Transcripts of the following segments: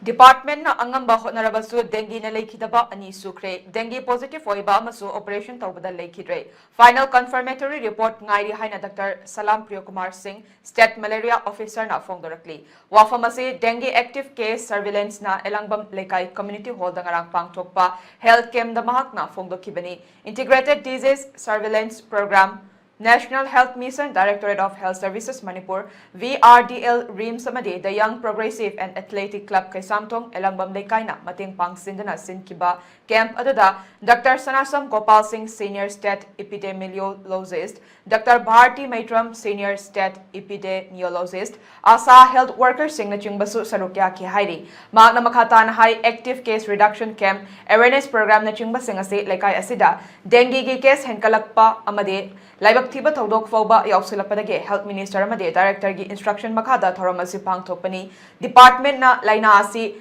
Department na angamba hotnarabasu dengue na leikhidaba ani sukhre dengue positive oiba amasu operation tawbada leikhidre final confirmatory report ngairi haina Dr. Salam Priyakumar Singh state malaria officer na phongdorakli wafamase dengue active case surveillance na elangbam lekai community hall da ngarang pangthokpa health camp da mahak na phongdokibani integrated disease surveillance program National Health Mission, Directorate of Health Services Manipur, VRDL RIMS Samade, the Young Progressive and Athletic Club Kaisamtong, Elangbam Lekaina, Mating Pang Sindana Sinkiba, Camp Adada, Dr. Sanasam Gopal Singh, Senior State Epidemiologist, Dr. Bharti Maitram, Senior State Epidemiologist, Asa Health Worker Singh Nachingbasu Sarukya Kihairi, Magna Makatan High Active Case Reduction Camp, Awareness Program Nachingba Singase, Lekai Asida, Dengue Case Henkalakpa Amade, Laibaktiba Todok Foba Yausilapadage, Health Minister Amade, Director Gi Instruction Makada, Thoramasi Pang Topani, Department na Laina Asi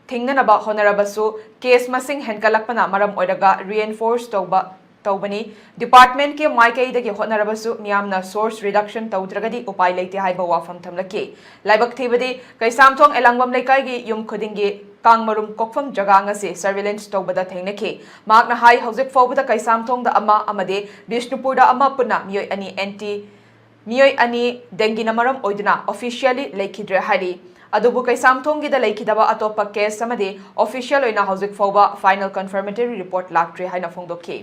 Tinganaba Honarabasu, Case Masing Henkalakpana, Maram Odaga, reinforced Tobani, Department Ki Maike de Honarabasu, Miamna Source Reduction Tautragadi, Upai Late Haibawa from Tamlaki, Laibaktivadi, Kaisamtong Elangbam Lekai, Yum Kudingi. Kang marum kokfam jaganga se surveillance tawbada thengnake magna hai hojik fawbada kaisamthong da ama amade Bishnupur da ama puna miyoi ani dengue na maram oiduna officially leikhidre hari adubu kaisamthong gi da leikhidaba atopa case amade official oina hojik fawba final confirmatory report laktre haina phongdoke